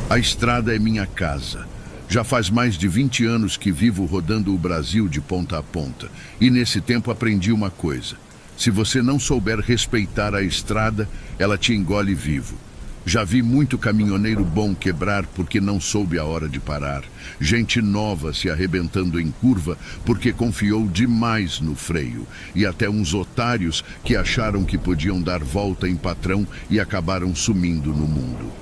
A estrada é minha casa. Já faz mais de 20 anos que vivo rodando o Brasil de ponta a ponta. E nesse tempo aprendi uma coisa. Se você não souber respeitar a estrada, ela te engole vivo. Já vi muito caminhoneiro bom quebrar porque não soube a hora de parar. Gente nova se arrebentando em curva porque confiou demais no freio. E até uns otários que acharam que podiam dar volta em patrão e acabaram sumindo no mundo.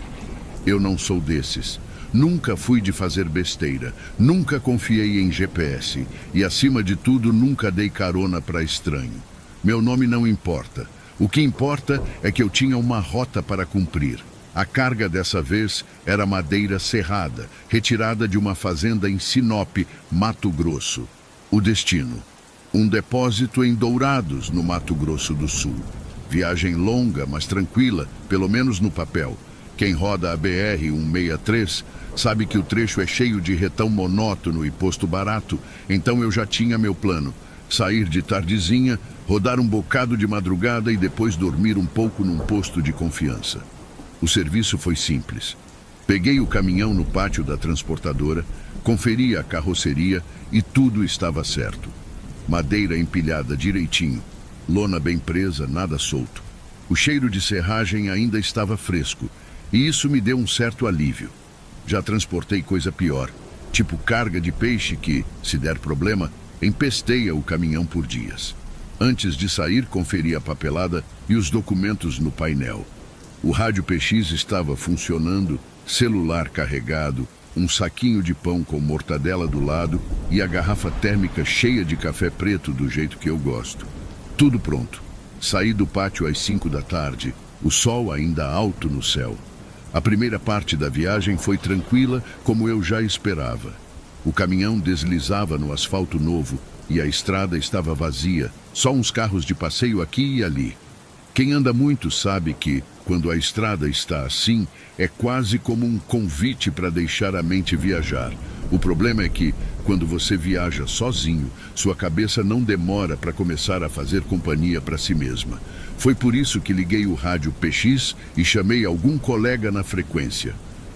Eu não sou desses. Nunca fui de fazer besteira. Nunca confiei em GPS. E acima de tudo, nunca dei carona para estranho. Meu nome não importa. O que importa é que eu tinha uma rota para cumprir. A carga dessa vez era madeira serrada, retirada de uma fazenda em Sinop, Mato Grosso. O destino: um depósito em Dourados, no Mato Grosso do Sul. Viagem longa, mas tranquila, pelo menos no papel. Quem roda a BR-163 sabe que o trecho é cheio de retão monótono e posto barato, então eu já tinha meu plano. Sair de tardezinha, rodar um bocado de madrugada e depois dormir um pouco num posto de confiança. O serviço foi simples. Peguei o caminhão no pátio da transportadora, conferi a carroceria e tudo estava certo. Madeira empilhada direitinho, lona bem presa, nada solto. O cheiro de serragem ainda estava fresco e isso me deu um certo alívio. Já transportei coisa pior, tipo carga de peixe que, se der problema, empesteia o caminhão por dias. Antes de sair, conferi a papelada e os documentos no painel. O rádio PX estava funcionando, celular carregado, um saquinho de pão com mortadela do lado e a garrafa térmica cheia de café preto do jeito que eu gosto. Tudo pronto. Saí do pátio às 5 da tarde, o sol ainda alto no céu. A primeira parte da viagem foi tranquila, como eu já esperava. O caminhão deslizava no asfalto novo e a estrada estava vazia, só uns carros de passeio aqui e ali. Quem anda muito sabe que, quando a estrada está assim, é quase como um convite para deixar a mente viajar. O problema é que, quando você viaja sozinho, sua cabeça não demora para começar a fazer companhia para si mesma. Foi por isso que liguei o rádio PX e chamei algum colega na frequência.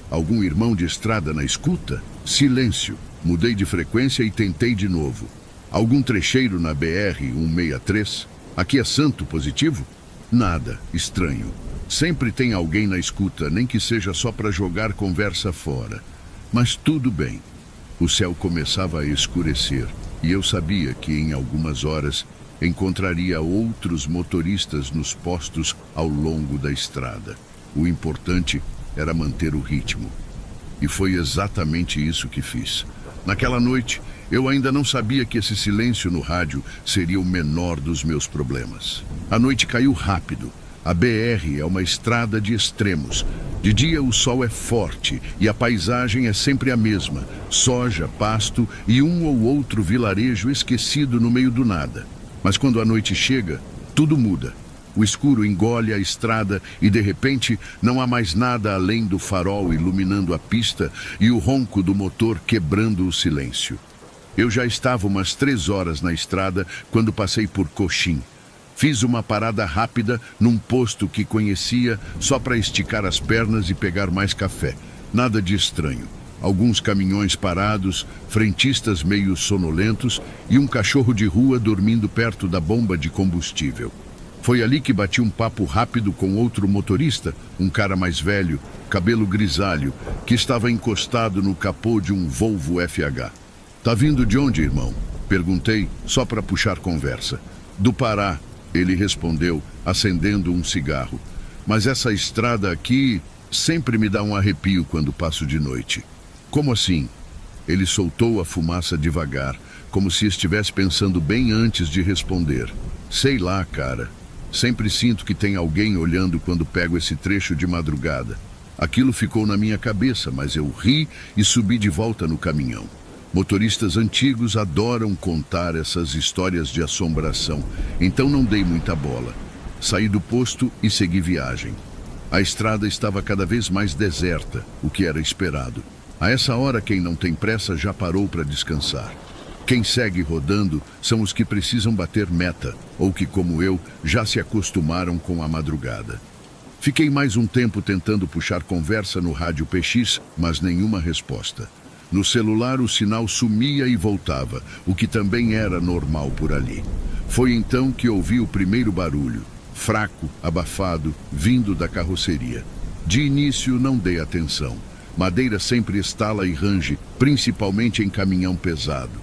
Algum irmão de estrada na escuta? Silêncio. Mudei de frequência e tentei de novo. Algum trecheiro na BR-163? Aqui é Santo positivo? Nada. Estranho. Sempre tem alguém na escuta, nem que seja só para jogar conversa fora. Mas tudo bem. O céu começava a escurecer e eu sabia que em algumas horas encontraria outros motoristas nos postos ao longo da estrada. O importante era manter o ritmo. E foi exatamente isso que fiz. Naquela noite, eu ainda não sabia que esse silêncio no rádio seria o menor dos meus problemas. A noite caiu rápido. A BR é uma estrada de extremos. De dia o sol é forte e a paisagem é sempre a mesma. Soja, pasto e um ou outro vilarejo esquecido no meio do nada. Mas quando a noite chega, tudo muda. O escuro engole a estrada e, de repente, não há mais nada além do farol iluminando a pista e o ronco do motor quebrando o silêncio. Eu já estava umas 3 horas na estrada quando passei por Coxim. Fiz uma parada rápida num posto que conhecia só para esticar as pernas e pegar mais café. Nada de estranho. Alguns caminhões parados, frentistas meio sonolentos e um cachorro de rua dormindo perto da bomba de combustível. Foi ali que bati um papo rápido com outro motorista, um cara mais velho, cabelo grisalho, que estava encostado no capô de um Volvo FH. "Tá vindo de onde, irmão?" Perguntei, só para puxar conversa. "Do Pará", ele respondeu, acendendo um cigarro. "Mas essa estrada aqui sempre me dá um arrepio quando passo de noite." "Como assim?" Ele soltou a fumaça devagar, como se estivesse pensando bem antes de responder. "Sei lá, cara. Sempre sinto que tem alguém olhando quando pego esse trecho de madrugada." Aquilo ficou na minha cabeça, mas eu ri e subi de volta no caminhão. Motoristas antigos adoram contar essas histórias de assombração, então não dei muita bola. Saí do posto e segui viagem. A estrada estava cada vez mais deserta, o que era esperado. A essa hora, quem não tem pressa já parou para descansar. Quem segue rodando são os que precisam bater meta, ou que, como eu, já se acostumaram com a madrugada. Fiquei mais um tempo tentando puxar conversa no rádio PX, mas nenhuma resposta. No celular o sinal sumia e voltava, o que também era normal por ali. Foi então que ouvi o primeiro barulho, fraco, abafado, vindo da carroceria. De início não dei atenção. Madeira sempre estala e range, principalmente em caminhão pesado.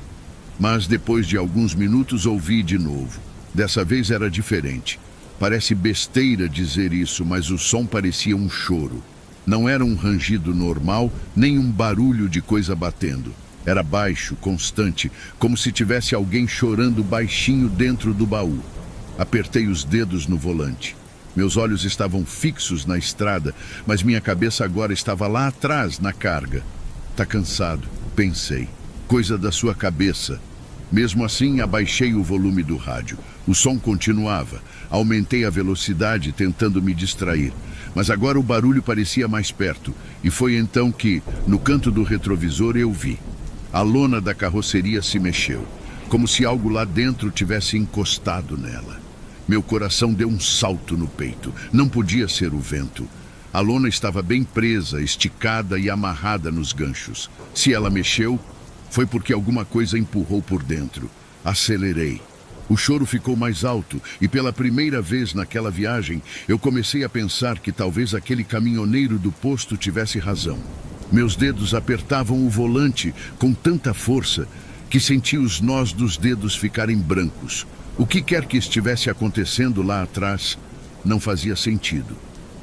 Mas depois de alguns minutos ouvi de novo. Dessa vez era diferente. Parece besteira dizer isso, mas o som parecia um choro. Não era um rangido normal, nem um barulho de coisa batendo. Era baixo, constante, como se tivesse alguém chorando baixinho dentro do baú. Apertei os dedos no volante. Meus olhos estavam fixos na estrada, mas minha cabeça agora estava lá atrás, na carga. Tá cansado, pensei. Coisa da sua cabeça. Mesmo assim, abaixei o volume do rádio. O som continuava. Aumentei a velocidade, tentando me distrair. Mas agora o barulho parecia mais perto. E foi então que, no canto do retrovisor, eu vi. A lona da carroceria se mexeu, como se algo lá dentro tivesse encostado nela. Meu coração deu um salto no peito. Não podia ser o vento. A lona estava bem presa, esticada e amarrada nos ganchos. Se ela mexeu, foi porque alguma coisa empurrou por dentro. Acelerei. O choro ficou mais alto e pela primeira vez naquela viagem eu comecei a pensar que talvez aquele caminhoneiro do posto tivesse razão. Meus dedos apertavam o volante com tanta força que senti os nós dos dedos ficarem brancos. O que quer que estivesse acontecendo lá atrás não fazia sentido.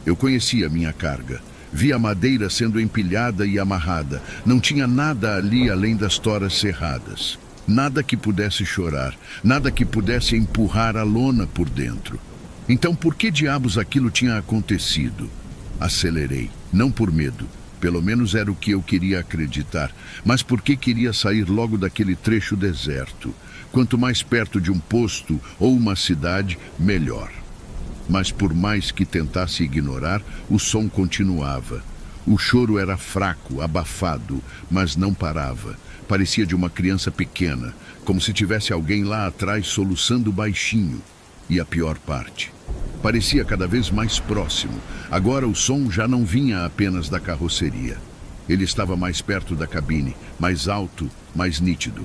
Eu conhecia minha carga. Vi a madeira sendo empilhada e amarrada. Não tinha nada ali além das toras serradas. Nada que pudesse chorar. Nada que pudesse empurrar a lona por dentro. Então por que diabos aquilo tinha acontecido? Acelerei. Não por medo. Pelo menos era o que eu queria acreditar, mas porque queria sair logo daquele trecho deserto. Quanto mais perto de um posto ou uma cidade, melhor. Mas por mais que tentasse ignorar, o som continuava. O choro era fraco, abafado, mas não parava. Parecia de uma criança pequena, como se tivesse alguém lá atrás soluçando baixinho. E a pior parte, parecia cada vez mais próximo. Agora o som já não vinha apenas da carroceria. Ele estava mais perto da cabine, mais alto, mais nítido.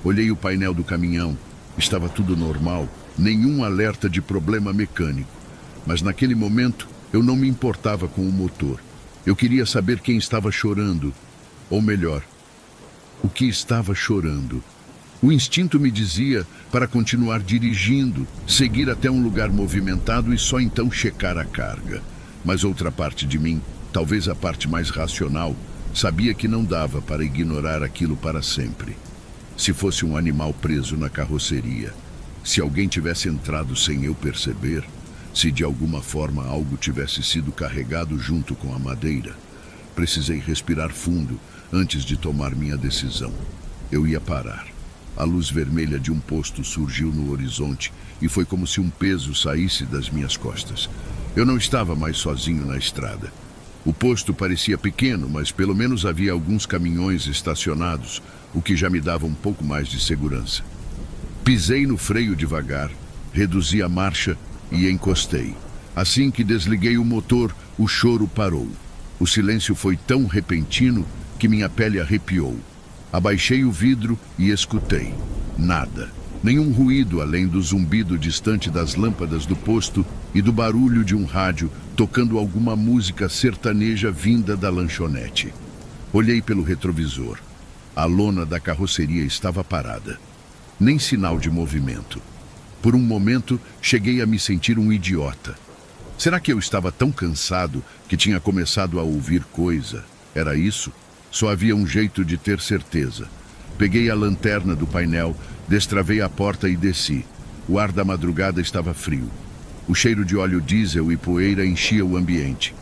Olhei o painel do caminhão. Estava tudo normal, nenhum alerta de problema mecânico. Mas naquele momento eu não me importava com o motor. Eu queria saber quem estava chorando. Ou melhor, o que estava chorando. O instinto me dizia para continuar dirigindo, seguir até um lugar movimentado e só então checar a carga. Mas outra parte de mim, talvez a parte mais racional, sabia que não dava para ignorar aquilo para sempre. Se fosse um animal preso na carroceria, se alguém tivesse entrado sem eu perceber, se de alguma forma algo tivesse sido carregado junto com a madeira, precisei respirar fundo antes de tomar minha decisão. Eu ia parar. A luz vermelha de um posto surgiu no horizonte e foi como se um peso saísse das minhas costas. Eu não estava mais sozinho na estrada. O posto parecia pequeno, mas pelo menos havia alguns caminhões estacionados, o que já me dava um pouco mais de segurança. Pisei no freio devagar, reduzi a marcha e encostei. Assim que desliguei o motor, o choro parou. O silêncio foi tão repentino que minha pele arrepiou. Abaixei o vidro e escutei. Nada. Nenhum ruído além do zumbido distante das lâmpadas do posto e do barulho de um rádio tocando alguma música sertaneja vinda da lanchonete. Olhei pelo retrovisor. A lona da carroceria estava parada. Nem sinal de movimento. Por um momento, cheguei a me sentir um idiota. Será que eu estava tão cansado que tinha começado a ouvir coisa? Era isso? Só havia um jeito de ter certeza. Peguei a lanterna do painel, destravei a porta e desci. O ar da madrugada estava frio. O cheiro de óleo diesel e poeira enchia o ambiente.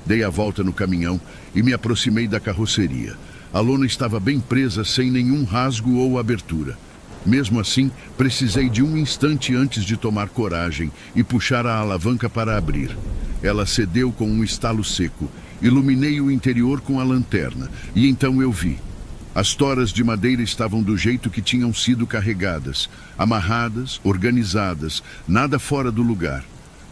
Dei a volta no caminhão e me aproximei da carroceria. A lona estava bem presa, sem nenhum rasgo ou abertura. Mesmo assim, precisei de um instante antes de tomar coragem e puxar a alavanca para abrir. Ela cedeu com um estalo seco. Iluminei o interior com a lanterna e então eu vi. As toras de madeira estavam do jeito que tinham sido carregadas, amarradas, organizadas, nada fora do lugar.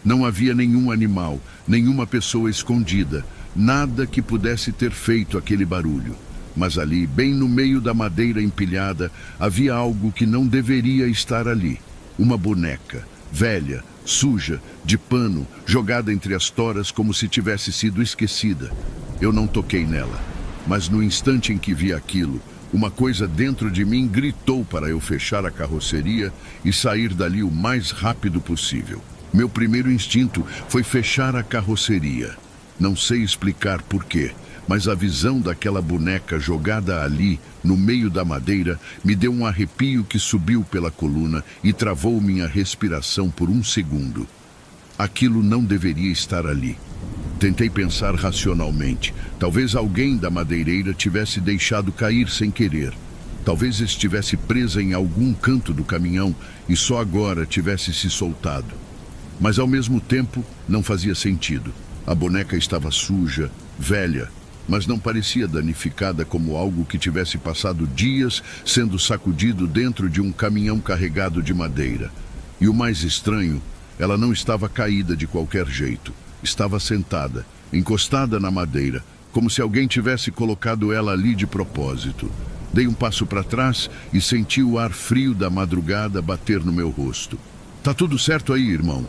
Não havia nenhum animal, nenhuma pessoa escondida, nada que pudesse ter feito aquele barulho. Mas ali, bem no meio da madeira empilhada, havia algo que não deveria estar ali. Uma boneca, velha, suja, de pano, jogada entre as toras como se tivesse sido esquecida. Eu não toquei nela, mas no instante em que vi aquilo, uma coisa dentro de mim gritou para eu fechar a carroceria e sair dali o mais rápido possível. Meu primeiro instinto foi fechar a carroceria. Não sei explicar porquê, mas a visão daquela boneca jogada ali, no meio da madeira, me deu um arrepio que subiu pela coluna e travou minha respiração por um segundo. Aquilo não deveria estar ali. Tentei pensar racionalmente. Talvez alguém da madeireira tivesse deixado cair sem querer. Talvez estivesse presa em algum canto do caminhão e só agora tivesse se soltado. Mas ao mesmo tempo não fazia sentido. A boneca estava suja, velha, mas não parecia danificada como algo que tivesse passado dias sendo sacudido dentro de um caminhão carregado de madeira. E o mais estranho, ela não estava caída de qualquer jeito. Estava sentada, encostada na madeira, como se alguém tivesse colocado ela ali de propósito. Dei um passo para trás e senti o ar frio da madrugada bater no meu rosto. "Tá tudo certo aí, irmão?"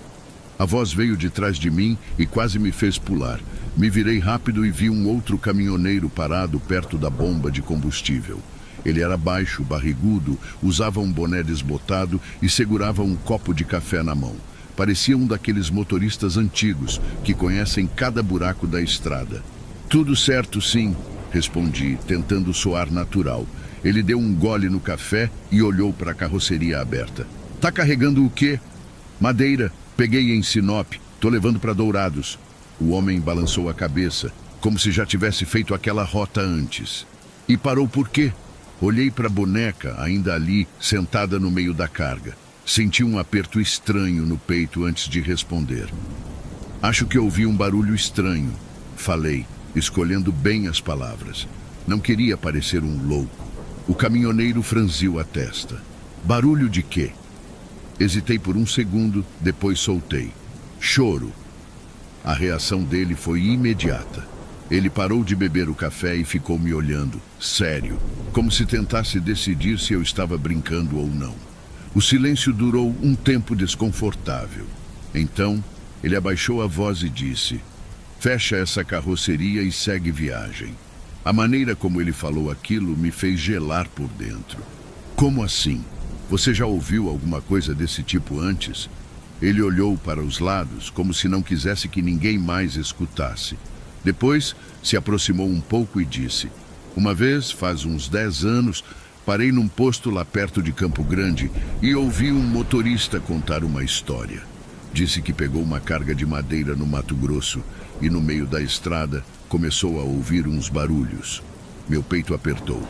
A voz veio de trás de mim e quase me fez pular. Me virei rápido e vi um outro caminhoneiro parado perto da bomba de combustível. Ele era baixo, barrigudo, usava um boné desbotado e segurava um copo de café na mão. Parecia um daqueles motoristas antigos que conhecem cada buraco da estrada. "Tudo certo, sim", respondi, tentando soar natural. Ele deu um gole no café e olhou para a carroceria aberta. "Tá carregando o quê?" "Madeira. Peguei em Sinop. Tô levando para Dourados." O homem balançou a cabeça, como se já tivesse feito aquela rota antes. "E parou por quê?" Olhei para a boneca, ainda ali, sentada no meio da carga. Senti um aperto estranho no peito antes de responder. "Acho que ouvi um barulho estranho", falei, escolhendo bem as palavras. Não queria parecer um louco. O caminhoneiro franziu a testa. "Barulho de quê?" Hesitei por um segundo, depois soltei. "Choro." A reação dele foi imediata. Ele parou de beber o café e ficou me olhando, sério, como se tentasse decidir se eu estava brincando ou não. O silêncio durou um tempo desconfortável. Então, ele abaixou a voz e disse: "Fecha essa carroceria e segue viagem." A maneira como ele falou aquilo me fez gelar por dentro. "Como assim? Você já ouviu alguma coisa desse tipo antes?" Ele olhou para os lados, como se não quisesse que ninguém mais escutasse. Depois, se aproximou um pouco e disse: "Uma vez, faz uns 10 anos, parei num posto lá perto de Campo Grande e ouvi um motorista contar uma história. Disse que pegou uma carga de madeira no Mato Grosso e no meio da estrada começou a ouvir uns barulhos. Meu peito apertou.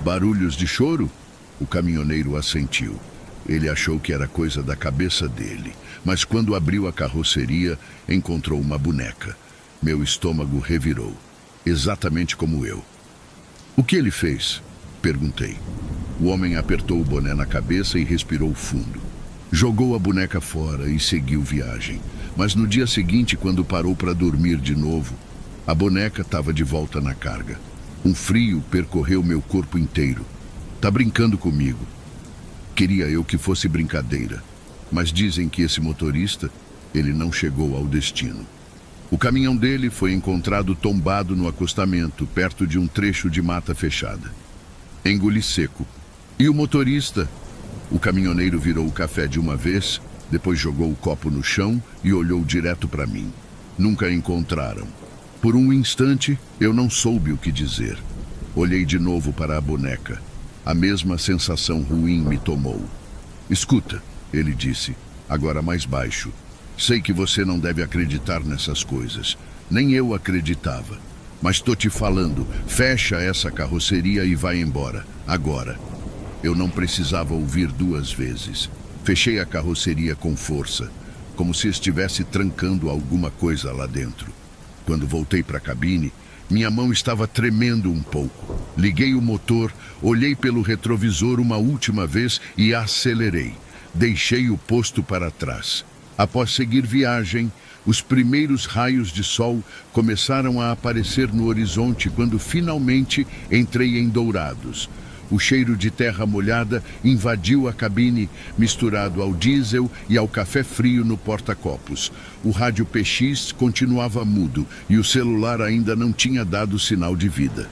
Barulhos de choro?" O caminhoneiro assentiu. Ele achou que era coisa da cabeça dele, mas quando abriu a carroceria, encontrou uma boneca. Meu estômago revirou, exatamente como eu. "O que ele fez?" perguntei. O homem apertou o boné na cabeça e respirou fundo. Jogou a boneca fora e seguiu viagem. Mas no dia seguinte, quando parou para dormir de novo, a boneca estava de volta na carga. Um frio percorreu meu corpo inteiro. "Tá brincando comigo." Queria eu que fosse brincadeira, mas dizem que esse motorista, ele não chegou ao destino. O caminhão dele foi encontrado tombado no acostamento, perto de um trecho de mata fechada. Engoli seco. "E o motorista?" O caminhoneiro virou o café de uma vez, depois jogou o copo no chão e olhou direto para mim. "Nunca encontraram." Por um instante, eu não soube o que dizer. Olhei de novo para a boneca. A mesma sensação ruim me tomou. "Escuta", ele disse, agora mais baixo. "Sei que você não deve acreditar nessas coisas. Nem eu acreditava. Mas tô te falando, fecha essa carroceria e vai embora, agora." Eu não precisava ouvir 2 vezes. Fechei a carroceria com força, como se estivesse trancando alguma coisa lá dentro. Quando voltei para a cabine, minha mão estava tremendo um pouco. Liguei o motor, olhei pelo retrovisor uma última vez e acelerei. Deixei o posto para trás. Após seguir viagem, os primeiros raios de sol começaram a aparecer no horizonte quando finalmente entrei em Dourados. O cheiro de terra molhada invadiu a cabine, misturado ao diesel e ao café frio no porta-copos. O rádio PX continuava mudo e o celular ainda não tinha dado sinal de vida.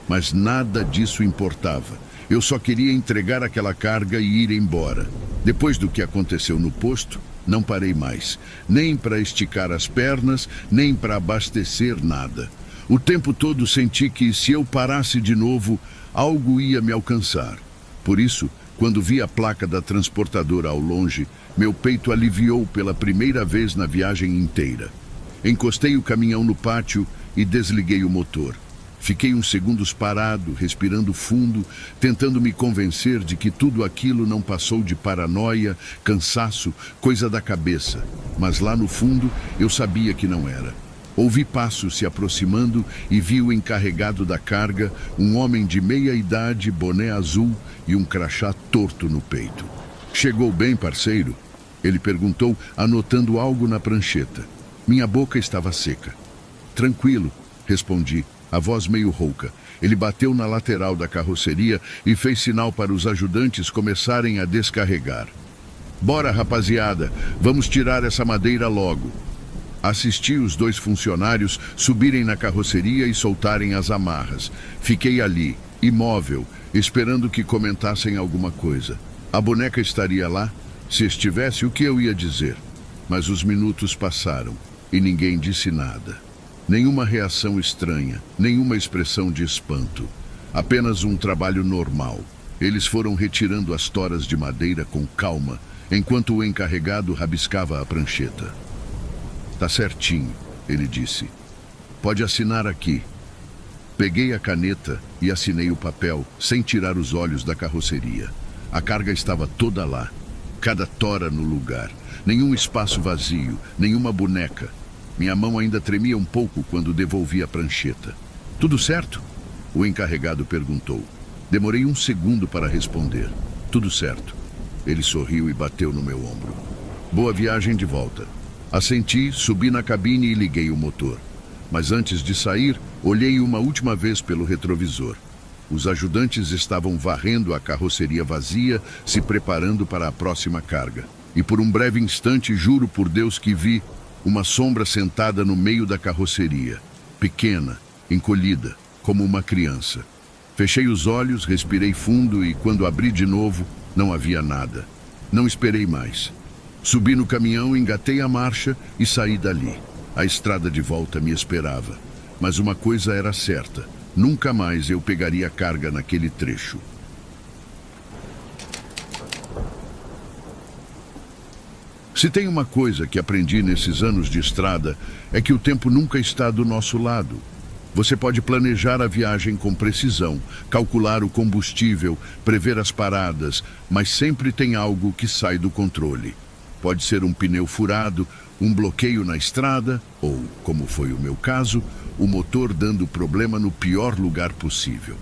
Mas nada disso importava. Eu só queria entregar aquela carga e ir embora. Depois do que aconteceu no posto, não parei mais, nem para esticar as pernas, nem para abastecer nada. O tempo todo senti que, se eu parasse de novo, algo ia me alcançar. Por isso, quando vi a placa da transportadora ao longe, meu peito aliviou pela primeira vez na viagem inteira. Encostei o caminhão no pátio e desliguei o motor. Fiquei uns segundos parado, respirando fundo, tentando me convencer de que tudo aquilo não passou de paranoia, cansaço, coisa da cabeça. Mas lá no fundo, eu sabia que não era. Ouvi passos se aproximando e vi o encarregado da carga, um homem de meia idade, boné azul e um crachá torto no peito. "Chegou bem, parceiro?" Ele perguntou, anotando algo na prancheta. Minha boca estava seca. "Tranquilo", respondi, a voz meio rouca. Ele bateu na lateral da carroceria e fez sinal para os ajudantes começarem a descarregar. "Bora, rapaziada, vamos tirar essa madeira logo." Assisti os 2 funcionários subirem na carroceria e soltarem as amarras. Fiquei ali, imóvel, esperando que comentassem alguma coisa. A boneca estaria lá? Se estivesse, o que eu ia dizer? Mas os minutos passaram e ninguém disse nada. Nenhuma reação estranha, nenhuma expressão de espanto. Apenas um trabalho normal. Eles foram retirando as toras de madeira com calma, enquanto o encarregado rabiscava a prancheta. "Tá certinho", ele disse. "Pode assinar aqui." Peguei a caneta e assinei o papel, sem tirar os olhos da carroceria. A carga estava toda lá, cada tora no lugar, nenhum espaço vazio, nenhuma boneca. Minha mão ainda tremia um pouco quando devolvi a prancheta. "Tudo certo?" o encarregado perguntou. Demorei um segundo para responder. "Tudo certo." Ele sorriu e bateu no meu ombro. "Boa viagem de volta." Assenti, subi na cabine e liguei o motor. Mas antes de sair, olhei uma última vez pelo retrovisor. Os ajudantes estavam varrendo a carroceria vazia, se preparando para a próxima carga. E por um breve instante, juro por Deus que vi uma sombra sentada no meio da carroceria, pequena, encolhida, como uma criança. Fechei os olhos, respirei fundo e, quando abri de novo, não havia nada. Não esperei mais. Subi no caminhão, engatei a marcha e saí dali. A estrada de volta me esperava. Mas uma coisa era certa: nunca mais eu pegaria carga naquele trecho. Se tem uma coisa que aprendi nesses anos de estrada, é que o tempo nunca está do nosso lado. Você pode planejar a viagem com precisão, calcular o combustível, prever as paradas, mas sempre tem algo que sai do controle. Pode ser um pneu furado, um bloqueio na estrada, ou, como foi o meu caso, o motor dando problema no pior lugar possível.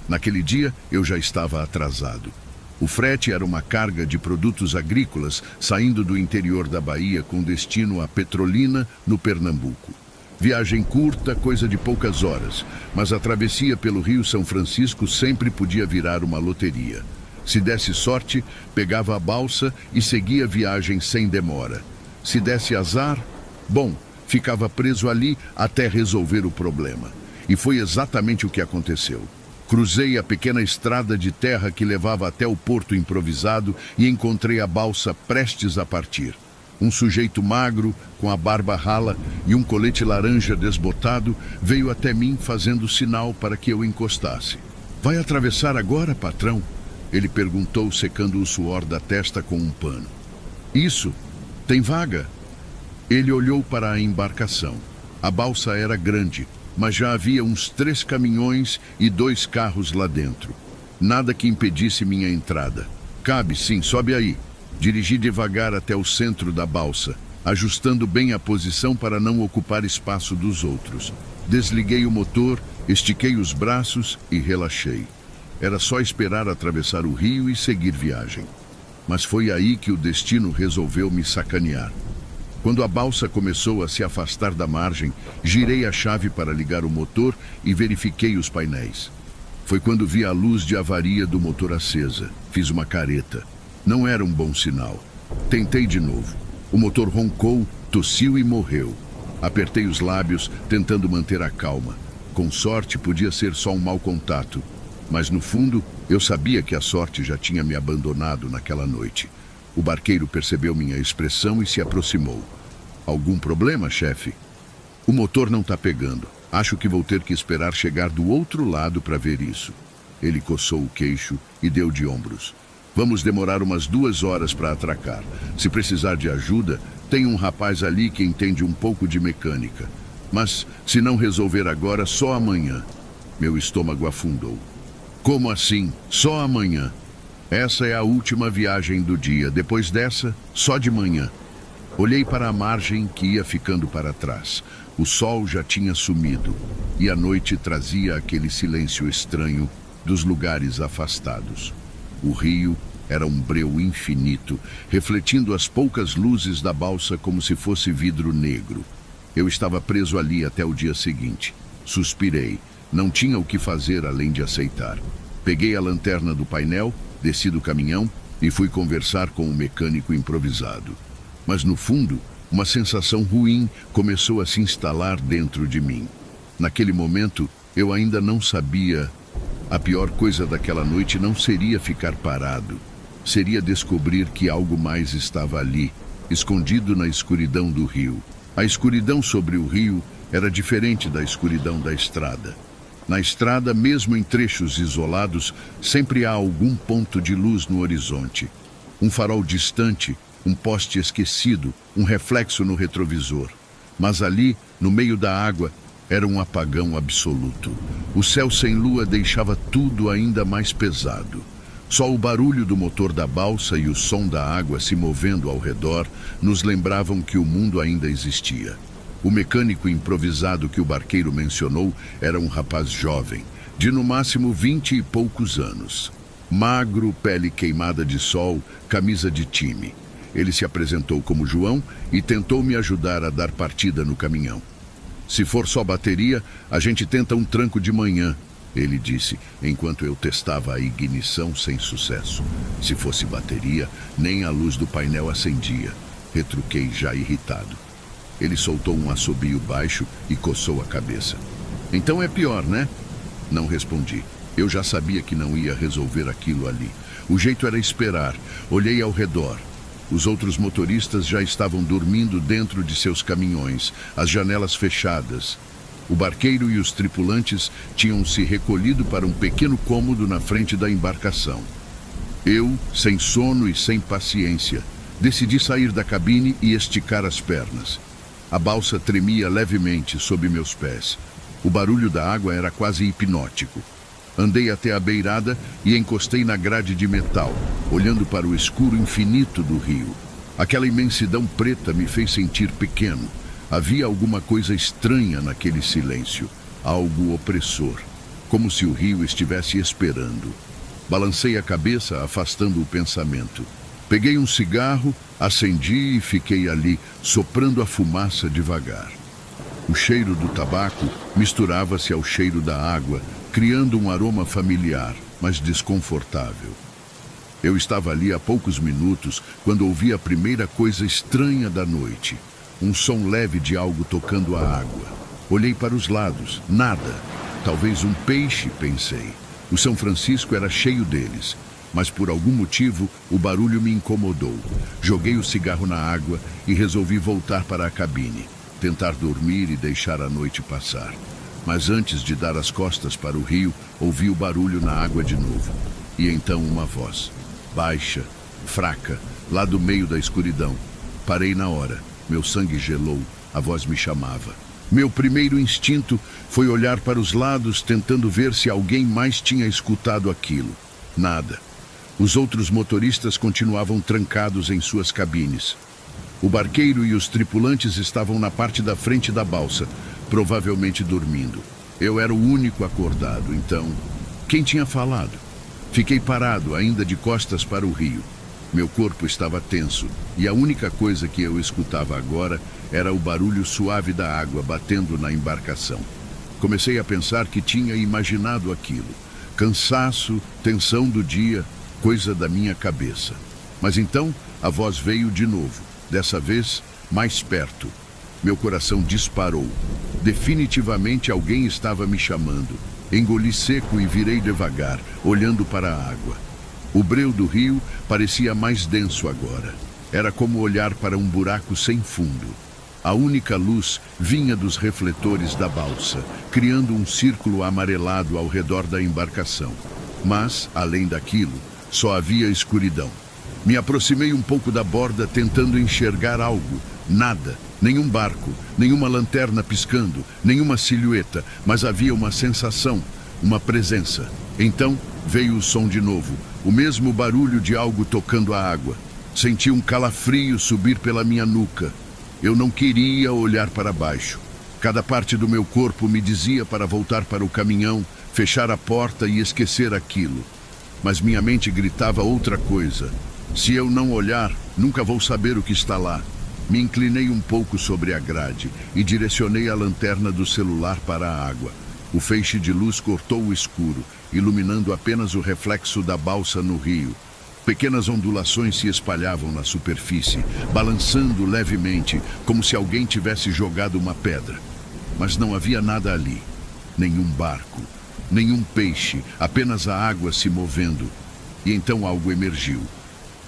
Naquele dia, eu já estava atrasado. O frete era uma carga de produtos agrícolas saindo do interior da Bahia com destino a Petrolina, no Pernambuco. Viagem curta, coisa de poucas horas, mas a travessia pelo Rio São Francisco sempre podia virar uma loteria. Se desse sorte, pegava a balsa e seguia a viagem sem demora. Se desse azar, bom, ficava preso ali até resolver o problema. E foi exatamente o que aconteceu. Cruzei a pequena estrada de terra que levava até o porto improvisado e encontrei a balsa prestes a partir. Um sujeito magro, com a barba rala e um colete laranja desbotado, veio até mim fazendo sinal para que eu encostasse. "Vai atravessar agora, patrão?" ele perguntou, secando o suor da testa com um pano. "Isso. Tem vaga?" Ele olhou para a embarcação. A balsa era grande, mas já havia uns 3 caminhões e 2 carros lá dentro. Nada que impedisse minha entrada. "Cabe sim, sobe aí." Dirigi devagar até o centro da balsa, ajustando bem a posição para não ocupar espaço dos outros. Desliguei o motor, estiquei os braços e relaxei. Era só esperar atravessar o rio e seguir viagem. Mas foi aí que o destino resolveu me sacanear. Quando a balsa começou a se afastar da margem, girei a chave para ligar o motor e verifiquei os painéis. Foi quando vi a luz de avaria do motor acesa. Fiz uma careta. Não era um bom sinal. Tentei de novo. O motor roncou, tossiu e morreu. Apertei os lábios, tentando manter a calma. Com sorte, podia ser só um mau contato. Mas no fundo, eu sabia que a sorte já tinha me abandonado naquela noite. O barqueiro percebeu minha expressão e se aproximou. Algum problema, chefe? O motor não está pegando. Acho que vou ter que esperar chegar do outro lado para ver isso. Ele coçou o queixo e deu de ombros. Vamos demorar umas 2 horas para atracar. Se precisar de ajuda, tem um rapaz ali que entende um pouco de mecânica. Mas, se não resolver agora, só amanhã. Meu estômago afundou. Como assim? Só amanhã? Essa é a última viagem do dia. Depois dessa, só de manhã. Olhei para a margem que ia ficando para trás. O sol já tinha sumido e a noite trazia aquele silêncio estranho dos lugares afastados. O rio era um breu infinito, refletindo as poucas luzes da balsa como se fosse vidro negro. Eu estava preso ali até o dia seguinte. Suspirei. Não tinha o que fazer além de aceitar. Peguei a lanterna do painel, desci do caminhão e fui conversar com o mecânico improvisado. Mas no fundo, uma sensação ruim começou a se instalar dentro de mim. Naquele momento, eu ainda não sabia. A pior coisa daquela noite não seria ficar parado. Seria descobrir que algo mais estava ali, escondido na escuridão do rio. A escuridão sobre o rio era diferente da escuridão da estrada. Na estrada, mesmo em trechos isolados, sempre há algum ponto de luz no horizonte. Um farol distante, um poste esquecido, um reflexo no retrovisor. Mas ali, no meio da água, era um apagão absoluto. O céu sem lua deixava tudo ainda mais pesado. Só o barulho do motor da balsa e o som da água se movendo ao redor nos lembravam que o mundo ainda existia. O mecânico improvisado que o barqueiro mencionou era um rapaz jovem, de no máximo 20 e poucos anos. Magro, pele queimada de sol, camisa de time. Ele se apresentou como João e tentou me ajudar a dar partida no caminhão. Se for só bateria, a gente tenta um tranco de manhã, ele disse, enquanto eu testava a ignição sem sucesso. Se fosse bateria, nem a luz do painel acendia. Retruquei já irritado. Ele soltou um assobio baixo e coçou a cabeça. Então é pior, né? Não respondi. Eu já sabia que não ia resolver aquilo ali. O jeito era esperar. Olhei ao redor. Os outros motoristas já estavam dormindo dentro de seus caminhões, as janelas fechadas. O barqueiro e os tripulantes tinham se recolhido para um pequeno cômodo na frente da embarcação. Eu, sem sono e sem paciência, decidi sair da cabine e esticar as pernas. A balsa tremia levemente sob meus pés. O barulho da água era quase hipnótico. Andei até a beirada e encostei na grade de metal, olhando para o escuro infinito do rio. Aquela imensidão preta me fez sentir pequeno. Havia alguma coisa estranha naquele silêncio, algo opressor, como se o rio estivesse esperando. Balancei a cabeça, afastando o pensamento. Peguei um cigarro, acendi e fiquei ali, soprando a fumaça devagar. O cheiro do tabaco misturava-se ao cheiro da água, criando um aroma familiar, mas desconfortável. Eu estava ali há poucos minutos quando ouvi a primeira coisa estranha da noite. Um som leve de algo tocando a água. Olhei para os lados, nada. Talvez um peixe, pensei. O São Francisco era cheio deles. Mas por algum motivo, o barulho me incomodou. Joguei o cigarro na água e resolvi voltar para a cabine. Tentar dormir e deixar a noite passar. Mas antes de dar as costas para o rio, ouvi o barulho na água de novo. E então uma voz. Baixa, fraca, lá do meio da escuridão. Parei na hora. Meu sangue gelou. A voz me chamava. Meu primeiro instinto foi olhar para os lados, tentando ver se alguém mais tinha escutado aquilo. Nada. Os outros motoristas continuavam trancados em suas cabines. O barqueiro e os tripulantes estavam na parte da frente da balsa, provavelmente dormindo. Eu era o único acordado, então... Quem tinha falado? Fiquei parado, ainda de costas para o rio. Meu corpo estava tenso e a única coisa que eu escutava agora era o barulho suave da água batendo na embarcação. Comecei a pensar que tinha imaginado aquilo. Cansaço, tensão do dia, coisa da minha cabeça. Mas então a voz veio de novo, dessa vez mais perto. Meu coração disparou. Definitivamente alguém estava me chamando. Engoli seco e virei devagar, olhando para a água. O breu do rio parecia mais denso agora. Era como olhar para um buraco sem fundo. A única luz vinha dos refletores da balsa, criando um círculo amarelado ao redor da embarcação. Mas, além daquilo, só havia escuridão. Me aproximei um pouco da borda tentando enxergar algo. Nada, nenhum barco, nenhuma lanterna piscando, nenhuma silhueta, mas havia uma sensação, uma presença. Então veio o som de novo, o mesmo barulho de algo tocando a água. Senti um calafrio subir pela minha nuca. Eu não queria olhar para baixo. Cada parte do meu corpo me dizia para voltar para o caminhão, fechar a porta e esquecer aquilo. Mas minha mente gritava outra coisa. Se eu não olhar, nunca vou saber o que está lá. Me inclinei um pouco sobre a grade e direcionei a lanterna do celular para a água. O feixe de luz cortou o escuro, iluminando apenas o reflexo da balsa no rio. Pequenas ondulações se espalhavam na superfície, balançando levemente, como se alguém tivesse jogado uma pedra. Mas não havia nada ali. Nenhum barco, nenhum peixe, apenas a água se movendo. E então algo emergiu.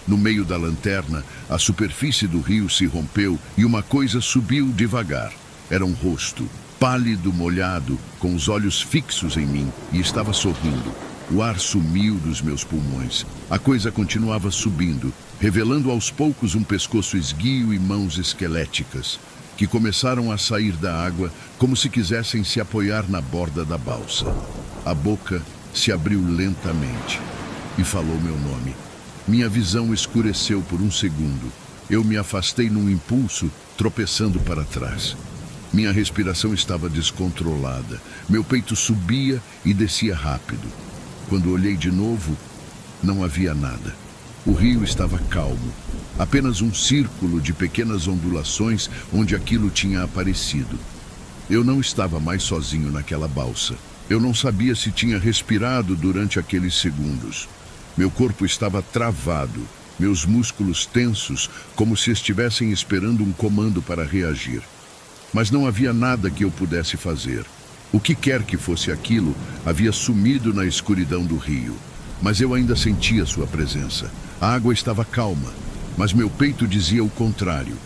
No meio da lanterna, a superfície do rio se rompeu e uma coisa subiu devagar. Era um rosto, pálido, molhado, com os olhos fixos em mim, e estava sorrindo. O ar sumiu dos meus pulmões. A coisa continuava subindo, revelando aos poucos um pescoço esguio e mãos esqueléticas, que começaram a sair da água como se quisessem se apoiar na borda da balsa. A boca se abriu lentamente e falou meu nome. Minha visão escureceu por um segundo. Eu me afastei num impulso, tropeçando para trás. Minha respiração estava descontrolada. Meu peito subia e descia rápido. Quando olhei de novo, não havia nada. O rio estava calmo. Apenas um círculo de pequenas ondulações onde aquilo tinha aparecido. Eu não estava mais sozinho naquela balsa. Eu não sabia se tinha respirado durante aqueles segundos. Meu corpo estava travado, meus músculos tensos, como se estivessem esperando um comando para reagir. Mas não havia nada que eu pudesse fazer. O que quer que fosse aquilo havia sumido na escuridão do rio. Mas eu ainda sentia sua presença. A água estava calma, mas meu peito dizia o contrário.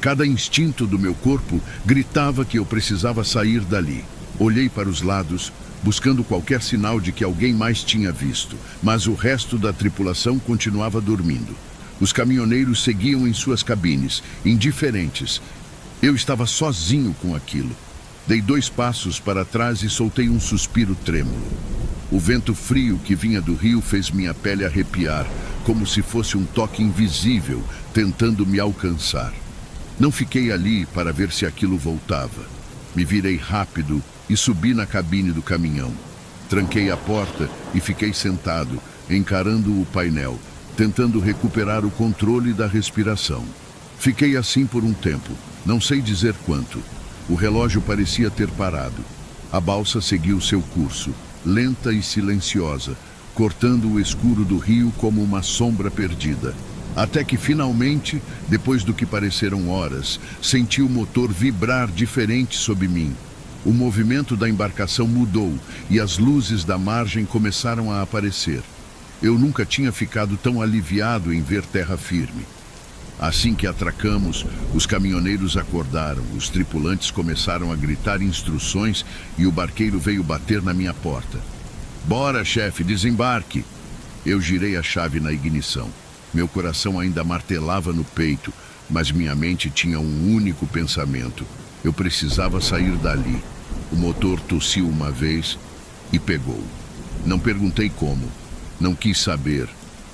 Cada instinto do meu corpo gritava que eu precisava sair dali. Olhei para os lados, buscando qualquer sinal de que alguém mais tinha visto, mas o resto da tripulação continuava dormindo. Os caminhoneiros seguiam em suas cabines, indiferentes. Eu estava sozinho com aquilo. Dei 2 passos para trás e soltei um suspiro trêmulo. O vento frio que vinha do rio fez minha pele arrepiar, como se fosse um toque invisível tentando me alcançar. Não fiquei ali para ver se aquilo voltava. Me virei rápido e subi na cabine do caminhão. Tranquei a porta e fiquei sentado, encarando o painel, tentando recuperar o controle da respiração. Fiquei assim por um tempo, não sei dizer quanto. O relógio parecia ter parado. A balsa seguiu seu curso, lenta e silenciosa, cortando o escuro do rio como uma sombra perdida. Até que finalmente, depois do que pareceram horas, senti o motor vibrar diferente sob mim. O movimento da embarcação mudou e as luzes da margem começaram a aparecer. Eu nunca tinha ficado tão aliviado em ver terra firme. Assim que atracamos, os caminhoneiros acordaram, os tripulantes começaram a gritar instruções e o barqueiro veio bater na minha porta. "Bora, chefe, desembarque!" Eu girei a chave na ignição. Meu coração ainda martelava no peito, mas minha mente tinha um único pensamento. Eu precisava sair dali. O motor tossiu uma vez e pegou. Não perguntei como, não quis saber.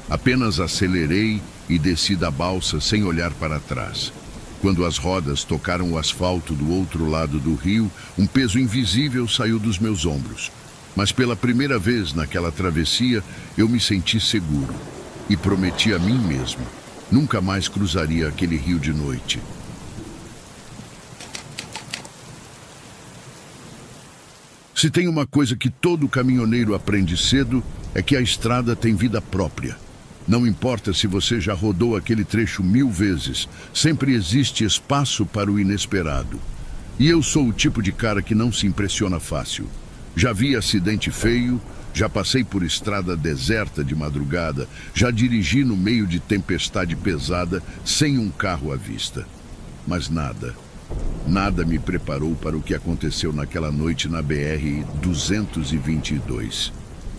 Apenas acelerei e desci da balsa sem olhar para trás. Quando as rodas tocaram o asfalto do outro lado do rio, um peso invisível saiu dos meus ombros. Mas pela primeira vez naquela travessia, eu me senti seguro. e prometi a mim mesmo: nunca mais cruzaria aquele rio de noite. Se tem uma coisa que todo caminhoneiro aprende cedo, é que a estrada tem vida própria. Não importa se você já rodou aquele trecho 1000 vezes, sempre existe espaço para o inesperado. E eu sou o tipo de cara que não se impressiona fácil. Já vi acidente feio, já passei por estrada deserta de madrugada, já dirigi no meio de tempestade pesada sem um carro à vista. Mas nada me preparou para o que aconteceu naquela noite na BR-222.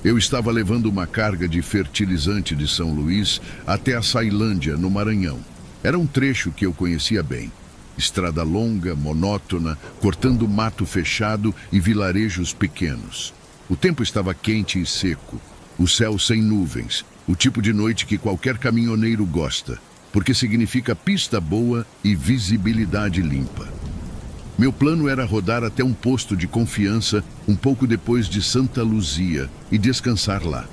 Eu estava levando uma carga de fertilizante de São Luís até a Ceilândia, no Maranhão. Era um trecho que eu conhecia bem. Estrada longa, monótona, cortando mato fechado e vilarejos pequenos. O tempo estava quente e seco, o céu sem nuvens, o tipo de noite que qualquer caminhoneiro gosta, porque significa pista boa e visibilidade limpa. Meu plano era rodar até um posto de confiança um pouco depois de Santa Luzia e descansar lá.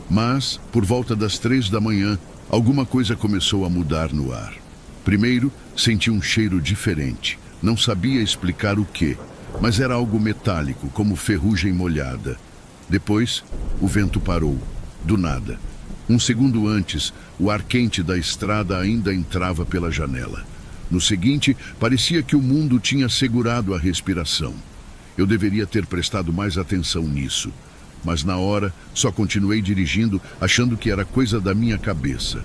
Mas, por volta das 3 da manhã, alguma coisa começou a mudar no ar. Primeiro, senti um cheiro diferente. Não sabia explicar o quê, mas era algo metálico, como ferrugem molhada. Depois, o vento parou, do nada. Um segundo antes, o ar quente da estrada ainda entrava pela janela. No seguinte, parecia que o mundo tinha segurado a respiração. Eu deveria ter prestado mais atenção nisso, mas na hora só continuei dirigindo, achando que era coisa da minha cabeça.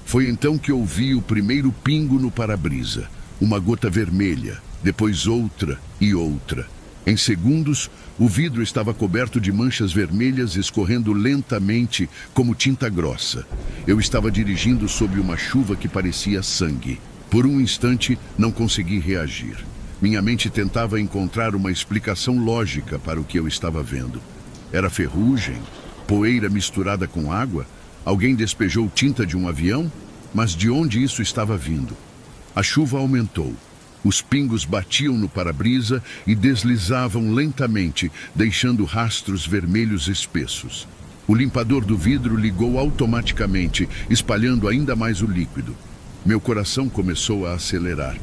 Foi então que ouvi o primeiro pingo no para-brisa, uma gota vermelha, depois outra e outra. Em segundos, o vidro estava coberto de manchas vermelhas escorrendo lentamente como tinta grossa. Eu estava dirigindo sob uma chuva que parecia sangue. Por um instante, não consegui reagir. Minha mente tentava encontrar uma explicação lógica para o que eu estava vendo. Era ferrugem? Poeira misturada com água? Alguém despejou tinta de um avião? Mas de onde isso estava vindo? A chuva aumentou. Os pingos batiam no para-brisa e deslizavam lentamente, deixando rastros vermelhos espessos. O limpador do vidro ligou automaticamente, espalhando ainda mais o líquido. Meu coração começou a acelerar.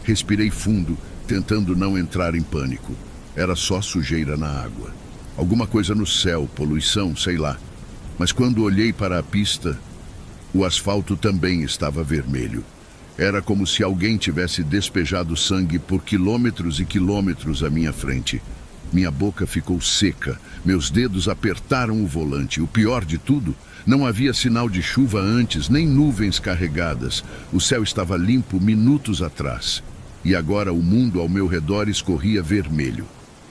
Respirei fundo, tentando não entrar em pânico. Era só sujeira na água. Alguma coisa no céu, poluição, sei lá. Mas quando olhei para a pista, o asfalto também estava vermelho. Era como se alguém tivesse despejado sangue por quilômetros e quilômetros à minha frente. Minha boca ficou seca, meus dedos apertaram o volante. O pior de tudo, não havia sinal de chuva antes, nem nuvens carregadas. O céu estava limpo minutos atrás. E agora o mundo ao meu redor escorria vermelho.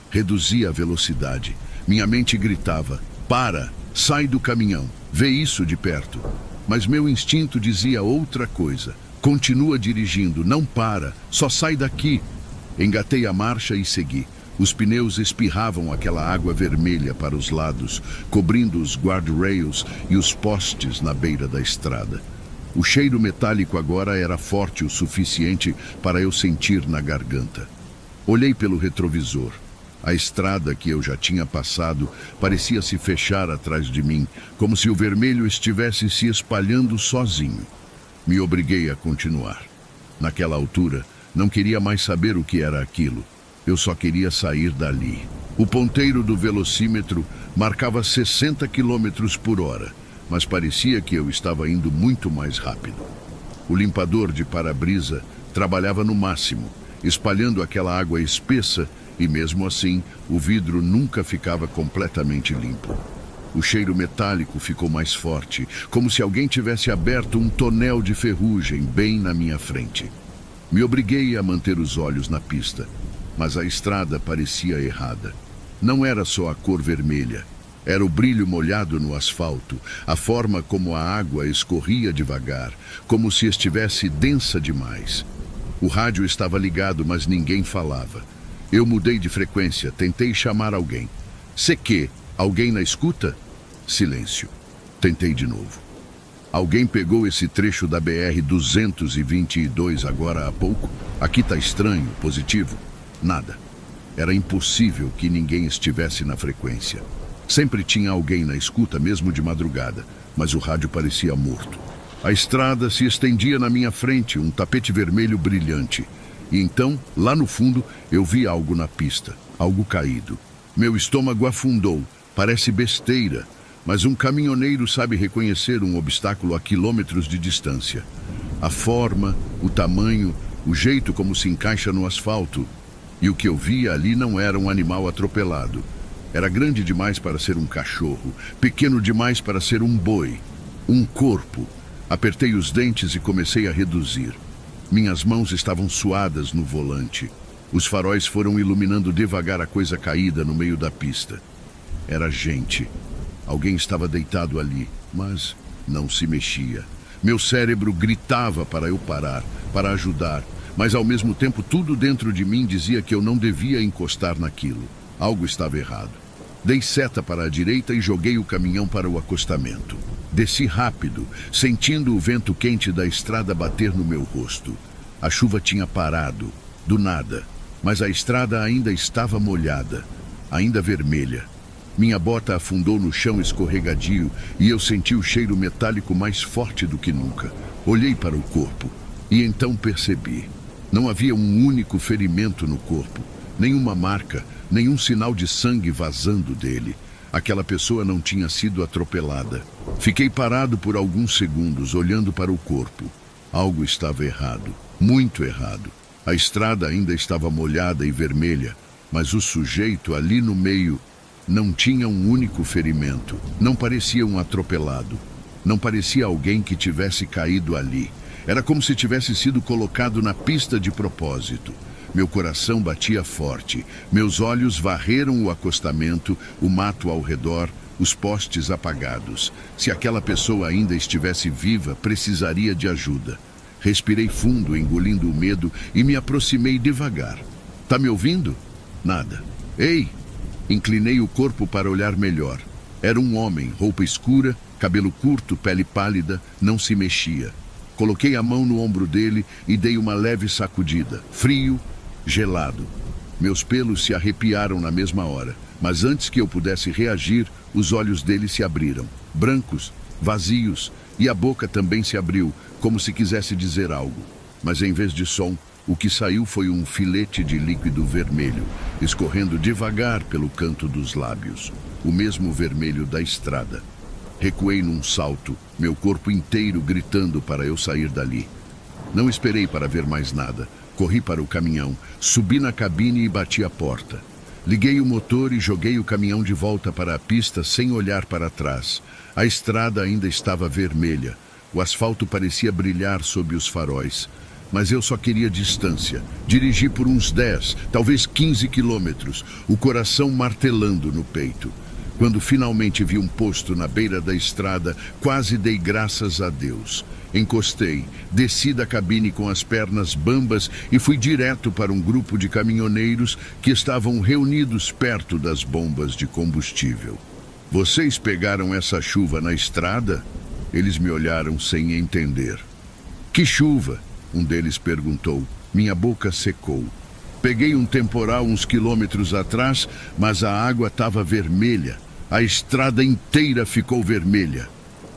Reduzi a velocidade. Minha mente gritava: para, sai do caminhão, vê isso de perto. Mas meu instinto dizia outra coisa. Continua dirigindo, não para, só sai daqui. Engatei a marcha e segui. Os pneus espirravam aquela água vermelha para os lados, cobrindo os guardrails e os postes na beira da estrada. O cheiro metálico agora era forte o suficiente para eu sentir na garganta. Olhei pelo retrovisor. A estrada que eu já tinha passado parecia se fechar atrás de mim, como se o vermelho estivesse se espalhando sozinho. Me obriguei a continuar. Naquela altura, não queria mais saber o que era aquilo. Eu só queria sair dali. O ponteiro do velocímetro marcava 60 km por hora, mas parecia que eu estava indo muito mais rápido. O limpador de para-brisa trabalhava no máximo, espalhando aquela água espessa, e mesmo assim, o vidro nunca ficava completamente limpo. O cheiro metálico ficou mais forte, como se alguém tivesse aberto um tonel de ferrugem bem na minha frente. Me obriguei a manter os olhos na pista, mas a estrada parecia errada. Não era só a cor vermelha, era o brilho molhado no asfalto, a forma como a água escorria devagar, como se estivesse densa demais. O rádio estava ligado, mas ninguém falava. Eu mudei de frequência, tentei chamar alguém. CQ, alguém na escuta? Silêncio. Tentei de novo. Alguém pegou esse trecho da BR-222 agora há pouco? Aqui tá estranho, positivo? Nada. Era impossível que ninguém estivesse na frequência. Sempre tinha alguém na escuta, mesmo de madrugada. mas o rádio parecia morto. A estrada se estendia na minha frente, um tapete vermelho brilhante. E então, lá no fundo, eu vi algo na pista, algo caído. Meu estômago afundou. Parece besteira, mas um caminhoneiro sabe reconhecer um obstáculo a quilômetros de distância. A forma, o tamanho, o jeito como se encaixa no asfalto. E o que eu via ali não era um animal atropelado. Era grande demais para ser um cachorro, pequeno demais para ser um boi. Um corpo. Apertei os dentes e comecei a reduzir. Minhas mãos estavam suadas no volante. Os faróis foram iluminando devagar a coisa caída no meio da pista. Era gente. Alguém estava deitado ali, mas não se mexia. Meu cérebro gritava para eu parar, para ajudar, mas ao mesmo tempo tudo dentro de mim dizia que eu não devia encostar naquilo. Algo estava errado. Dei seta para a direita e joguei o caminhão para o acostamento. Desci rápido, sentindo o vento quente da estrada bater no meu rosto. A chuva tinha parado, do nada, mas a estrada ainda estava molhada, ainda vermelha. Minha bota afundou no chão escorregadio e eu senti o cheiro metálico mais forte do que nunca. Olhei para o corpo e então percebi. Não havia um único ferimento no corpo, nenhuma marca, nenhum sinal de sangue vazando dele. Aquela pessoa não tinha sido atropelada. Fiquei parado por alguns segundos, olhando para o corpo. Algo estava errado, muito errado. A estrada ainda estava molhada e vermelha, mas o sujeito ali no meio não tinha um único ferimento. Não parecia um atropelado. Não parecia alguém que tivesse caído ali. Era como se tivesse sido colocado na pista de propósito. Meu coração batia forte. Meus olhos varreram o acostamento, o mato ao redor, os postes apagados. Se aquela pessoa ainda estivesse viva, precisaria de ajuda. Respirei fundo, engolindo o medo, e me aproximei devagar. Tá me ouvindo? Nada. Ei! Inclinei o corpo para olhar melhor. Era um homem, roupa escura, cabelo curto, pele pálida, não se mexia. Coloquei a mão no ombro dele e dei uma leve sacudida. Frio, gelado. Meus pelos se arrepiaram na mesma hora, mas antes que eu pudesse reagir, os olhos dele se abriram, brancos, vazios, e a boca também se abriu, como se quisesse dizer algo. Mas em vez de som, o que saiu foi um filete de líquido vermelho, escorrendo devagar pelo canto dos lábios, o mesmo vermelho da estrada. Recuei num salto, meu corpo inteiro gritando para eu sair dali. Não esperei para ver mais nada. Corri para o caminhão, subi na cabine e bati a porta. Liguei o motor e joguei o caminhão de volta para a pista sem olhar para trás. A estrada ainda estava vermelha. O asfalto parecia brilhar sob os faróis. Mas eu só queria distância. Dirigi por uns 10, talvez 15 quilômetros, o coração martelando no peito. Quando finalmente vi um posto na beira da estrada, quase dei graças a Deus. Encostei, desci da cabine com as pernas bambas e fui direto para um grupo de caminhoneiros que estavam reunidos perto das bombas de combustível. Vocês pegaram essa chuva na estrada? Eles me olharam sem entender. Que chuva? Um deles perguntou. Minha boca secou. Peguei um temporal uns quilômetros atrás, mas a água estava vermelha. A estrada inteira ficou vermelha.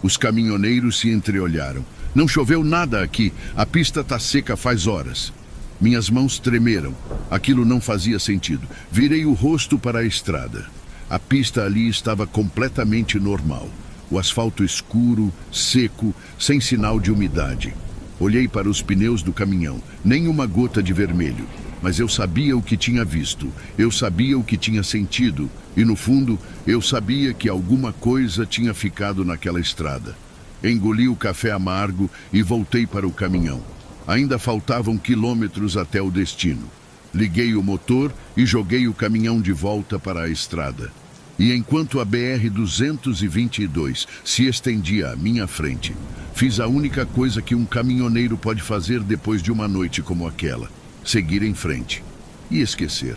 Os caminhoneiros se entreolharam. Não choveu nada aqui. A pista está seca faz horas. Minhas mãos tremeram. Aquilo não fazia sentido. Virei o rosto para a estrada. A pista ali estava completamente normal. O asfalto escuro, seco, sem sinal de umidade. Olhei para os pneus do caminhão. Nem uma gota de vermelho. Mas eu sabia o que tinha visto. Eu sabia o que tinha sentido. E no fundo, eu sabia que alguma coisa tinha ficado naquela estrada. Engoli o café amargo e voltei para o caminhão. Ainda faltavam quilômetros até o destino. Liguei o motor e joguei o caminhão de volta para a estrada. E enquanto a BR-222 se estendia à minha frente, fiz a única coisa que um caminhoneiro pode fazer depois de uma noite como aquela: seguir em frente e esquecer.